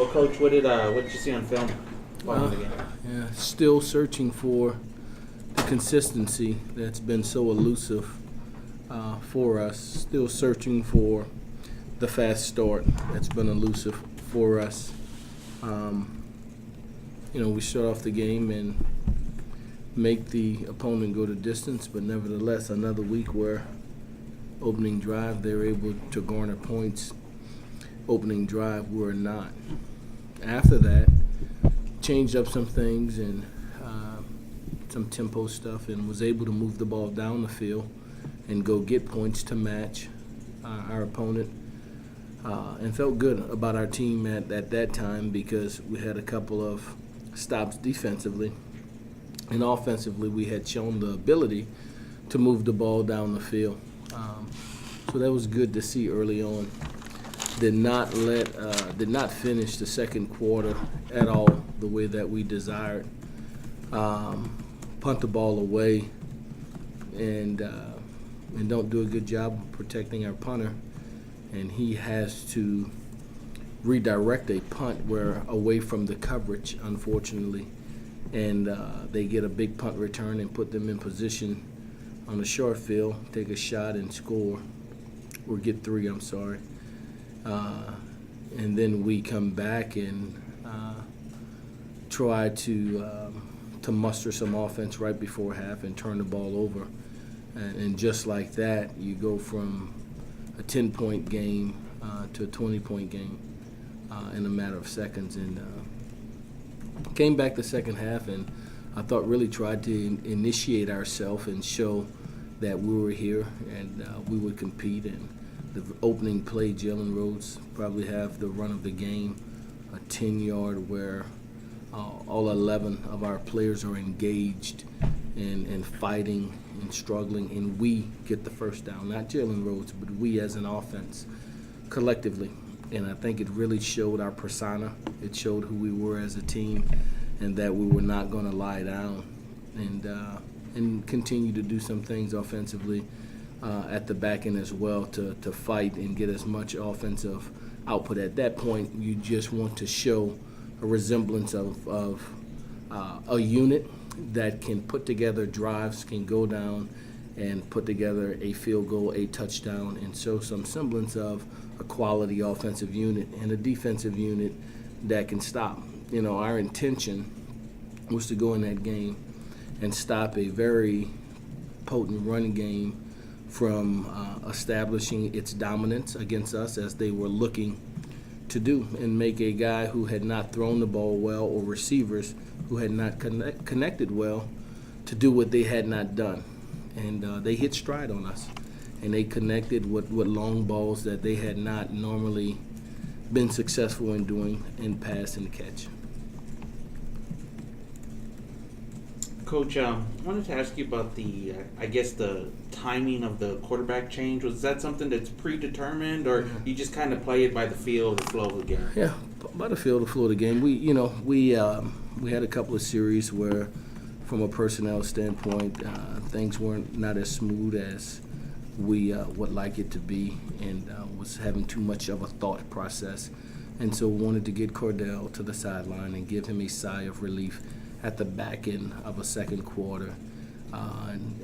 Well, Coach, what did you see on film following the game? Yeah, still searching for the consistency that's been so elusive for us. Still searching for the fast start that's been elusive for us. We start off the game and make the opponent go the distance, but nevertheless, another week where opening drive they're able to garner points. Opening drive we're not. After that, changed up some things and some tempo stuff, and was able to move the ball down the field and go get points to match our opponent. And felt good about our team at that time because we had a couple of stops defensively. And offensively, we had shown the ability to move the ball down the field. So that was good to see early on. Did not finish the second quarter at all the way that we desired. Punt the ball away and don't do a good job of protecting our punter. And he has to redirect a punt away from the coverage, unfortunately. And they get a big punt return and put them in position on the short field, take a shot and score, or get three, I'm sorry. And then we come back and try to muster some offense right before half and turn the ball over. And just like that, you go from a 10-point game to a 20-point game in a matter of seconds. And came back the second half and I thought really tried to initiate ourselves and show that we were here and we would compete. And the opening play, Jalen Rhodes probably have the run of the game, a 10-yard where all 11 of our players are engaged and fighting and struggling, and we get the first down. Not Jalen Rhodes, but we as an offense collectively. And I think it really showed our persona. It showed who we were as a team and that we were not going to lie down and continue to do some things offensively at the back end as well to fight and get as much offensive output. At that point, you just want to show a resemblance of a unit that can put together drives, can go down and put together a field goal, a touchdown, and show some semblance of a quality offensive unit and a defensive unit that can stop. Our intention was to go in that game and stop a very potent run game from establishing its dominance against us as they were looking to do, and make a guy who had not thrown the ball well or receivers who had not connected well to do what they had not done. And they hit stride on us, and they connected with long balls that they had not normally been successful in doing in pass and catch. Coach, I wanted to ask you about the timing of the quarterback change. Was that something that's predetermined, or you just kind of play it by the feel of the flow of the game? Yeah, by the feel of the flow of the game. We had a couple of series where, from a personnel standpoint, things weren't not as smooth as we would like it to be, and was having too much of a thought process. And so we wanted to get Cordell to the sideline and give him a sigh of relief at the back end of a second quarter.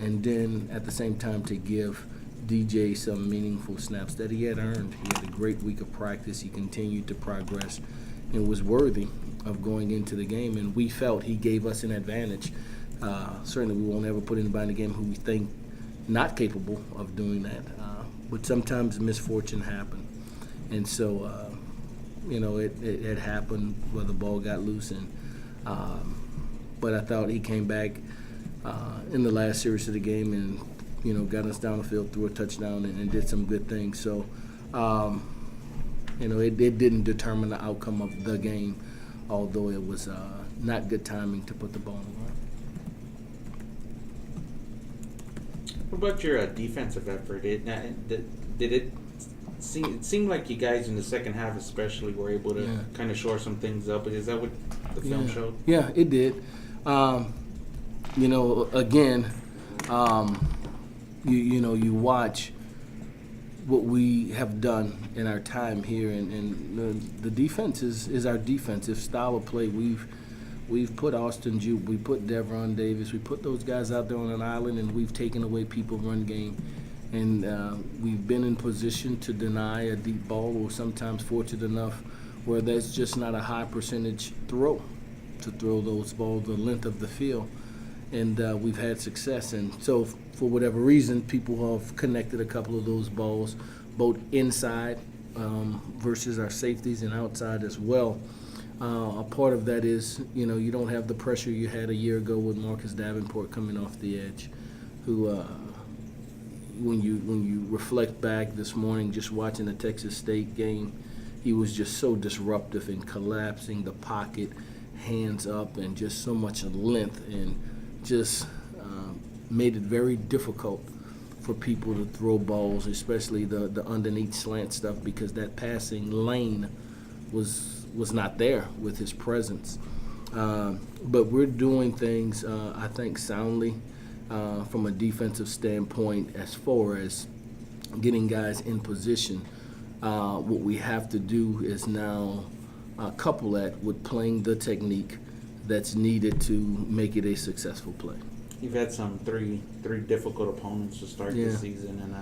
And then at the same time to give DJ some meaningful snaps that he had earned. He had a great week of practice. He continued to progress and was worthy of going into the game. And we felt he gave us an advantage. Certainly we won't ever put anybody in the game who we think not capable of doing that. But sometimes misfortune happened. And so, it had happened where the ball got loose. But I thought he came back in the last series of the game and, got us down the field, threw a touchdown, and did some good things. So, it didn't determine the outcome of the game, although it was not good timing to put the ball on the ground. What about your defensive effort? Did it seem like you guys in the second half especially were able to kind of shore some things up? Is that what the film showed? Yeah, it did. Again, you watch what we have done in our time here, and the defense is our defensive style of play. We've put Austin Jupe, we put Devron Davis, we put those guys out there on an island, and we've taken away people run game. And we've been in position to deny a deep ball, or sometimes fortunate enough where that's just not a high percentage throw, to throw those balls the length of the field. And we've had success. And so for whatever reason, people have connected a couple of those balls, both inside versus our safeties and outside as well. A part of that is, you don't have the pressure you had a year ago with Marcus Davenport coming off the edge, who when you reflect back this morning, just watching the Texas State game, he was just so disruptive in collapsing the pocket, hands up, and just so much length, and just made it very difficult for people to throw balls, especially the underneath slant stuff, because that passing lane was not there with his presence. But we're doing things, I think, soundly from a defensive standpoint as far as getting guys in position. What we have to do is now couple that with playing the technique that's needed to make it a successful play. You've had some three difficult opponents to start this season, and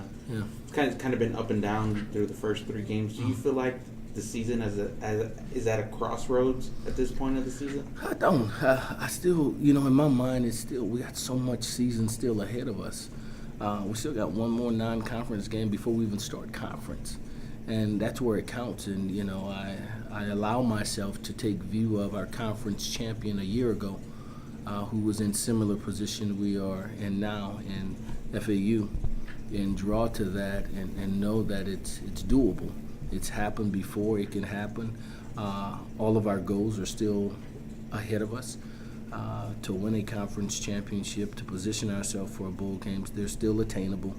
it's kind of been up and down through the first 3 games. Do you feel like the season is at a crossroads at this point of the season? I don't. I still, in my mind, it's still, we got so much season still ahead of us. We still got one more non-conference game before we even start conference, and that's where it counts. And I allow myself to take view of our conference champion a year ago, who was in similar position we are in now in FAU, and draw to that and know that it's doable. It's happened before. It can happen. All of our goals are still ahead of us. To win a conference championship, to position ourselves for a bowl games, they're still attainable.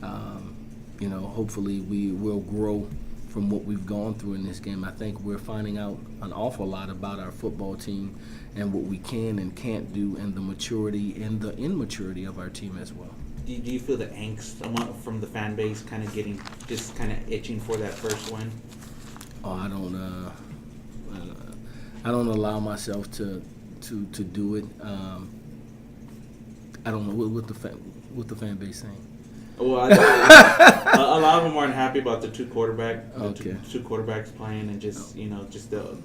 Hopefully we will grow from what we've gone through in this game. I think we're finding out an awful lot about our football team and what we can and can't do, and the maturity and the immaturity of our team as well. Do you feel the angst from the fan base kind of itching for that first win? Oh, I don't allow myself to do it. I don't know what the fan base saying. Well, a lot of them aren't happy about the two quarterbacks playing, and just the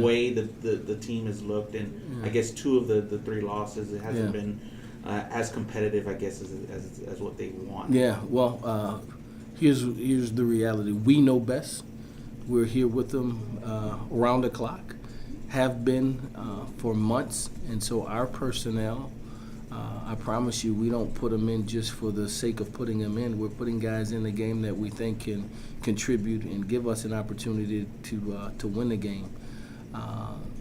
way that the team has looked, and I guess 2 of the 3 losses, it hasn't been as competitive, I guess, as what they want. Yeah, well, here's the reality. We know best. We're here with them around the clock, have been for months, and so our personnel, I promise you, we don't put them in just for the sake of putting them in. We're putting guys in the game that we think can contribute and give us an opportunity to win the game.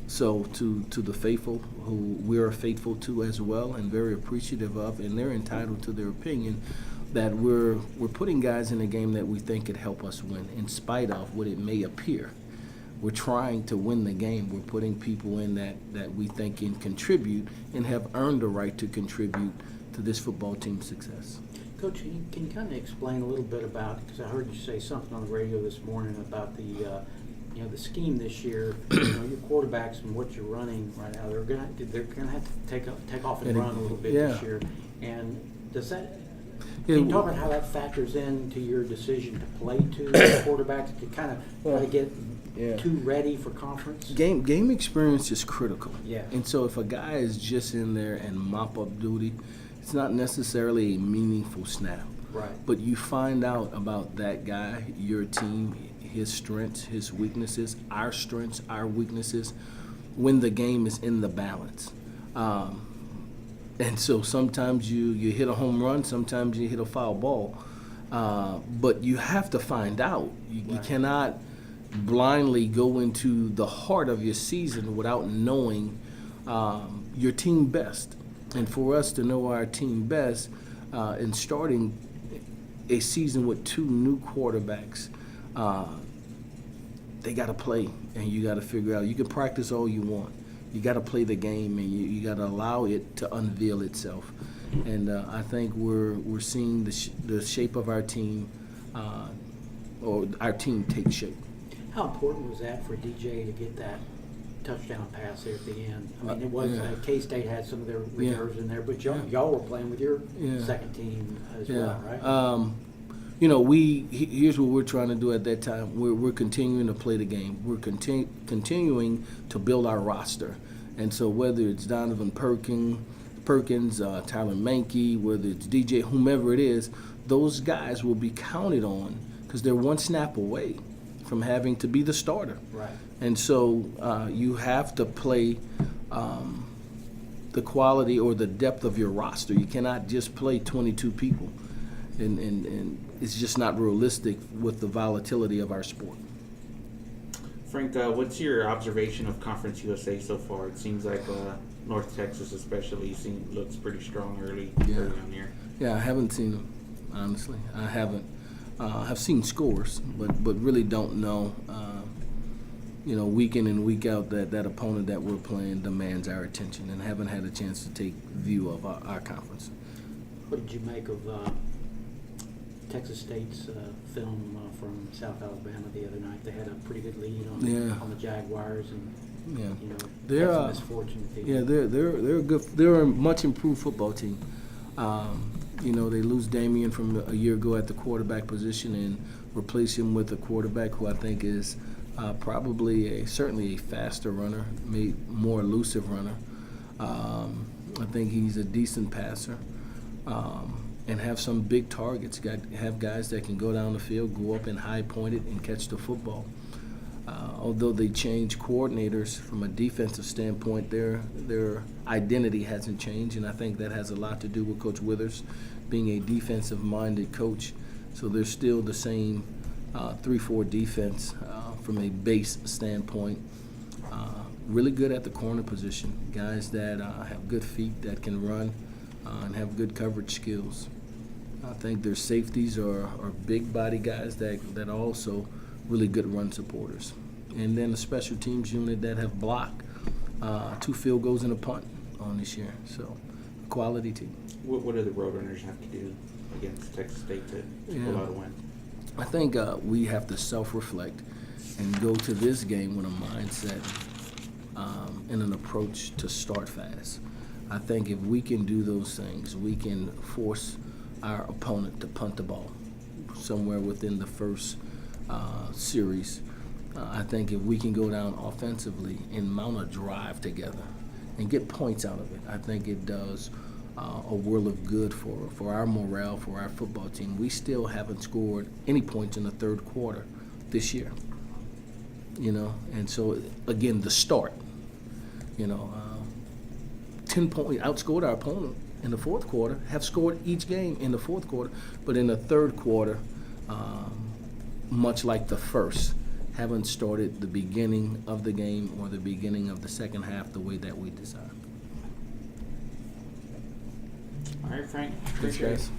So to the faithful, who we are faithful to as well and very appreciative of, and they're entitled to their opinion, that we're putting guys in the game that we think could help us win, in spite of what it may appear. We're trying to win the game. We're putting people in that we think can contribute and have earned the right to contribute to this football team's success. Coach, can you kind of explain a little bit about, because I heard you say something on the radio this morning about the scheme this year. Your quarterbacks and what you're running right now, they're gonna have to take off and run a little bit this year. And does that? Can you talk about how that factors into your decision to play 2 quarterbacks to kind of try to get 2 ready for conference? Game experience is critical. Yeah. And so if a guy is just in there and mop-up duty, it's not necessarily a meaningful snap. Right. But you find out about that guy, your team, his strengths, his weaknesses, our strengths, our weaknesses, when the game is in the balance. And so sometimes you hit a home run, sometimes you hit a foul ball. But you have to find out. You cannot blindly go into the heart of your season without knowing your team best. And for us to know our team best in starting a season with 2 new quarterbacks, they got to play, and you got to figure out. You can practice all you want. You got to play the game, and you got to allow it to unveil itself. And I think we're seeing the shape of our team or our team takes shape. How important was that for DJ to get that touchdown pass there at the end? I mean, it was K-State had some of their reserves in there, but y'all were playing with your second team as well, right? You know, here's what we're trying to do at that time. We're continuing to play the game. We're continuing to build our roster. And so whether it's Donovan Perkins, Tyler Mankey, whether it's DJ, whomever it is, those guys will be counted on because they're one snap away from having to be the starter. Right. And so you have to play the quality or the depth of your roster. You cannot just play 22 people. And it's just not realistic with the volatility of our sport. Frank, what's your observation of Conference USA so far? It seems like North Texas especially looks pretty strong early on here. Yeah, I haven't seen them, honestly. I haven't. I've seen scores, but really don't know. You know, week in and week out, that opponent that we're playing demands our attention, and haven't had a chance to take view of our conference. What did you make of Texas State's film from South Alabama the other night? They had a pretty good lead on the Jaguars, and you know, they're had some misfortune. They're a good. They're a much improved football team. You know, they lose Damian from a year ago at the quarterback position and replace him with a quarterback who I think is probably certainly a faster runner, more elusive runner. I think he's a decent passer. And have some big targets. Have guys that can go down the field, go up and high point it, and catch the football. Although they changed coordinators from a defensive standpoint, their identity hasn't changed, and I think that has a lot to do with Coach Withers being a defensive-minded coach. So they're still the same 3-4 defense from a base standpoint. Really good at the corner position. Guys that have good feet that can run and have good coverage skills. I think their safeties are big body guys that are also really good run supporters. And then a special teams unit that have blocked 2 field goals and a punt on this year. So, a quality team. What do the Roadrunners have to do against Texas State to pull out a win? I think we have to self-reflect and go to this game with a mindset and an approach to start fast. I think if we can do those things, we can force our opponent to punt the ball somewhere within the first series. I think if we can go down offensively and mount a drive together and get points out of it, I think it does a world of good for our morale, for our football team. We still haven't scored any points in the third quarter this year, you know. And so, again, the start, you know, 10 points, outscored our opponent in the fourth quarter, have scored each game in the fourth quarter, but in the third quarter, much like the first, haven't started the beginning of the game or the beginning of the second half the way that we designed. All right, Frank. Thanks, guys.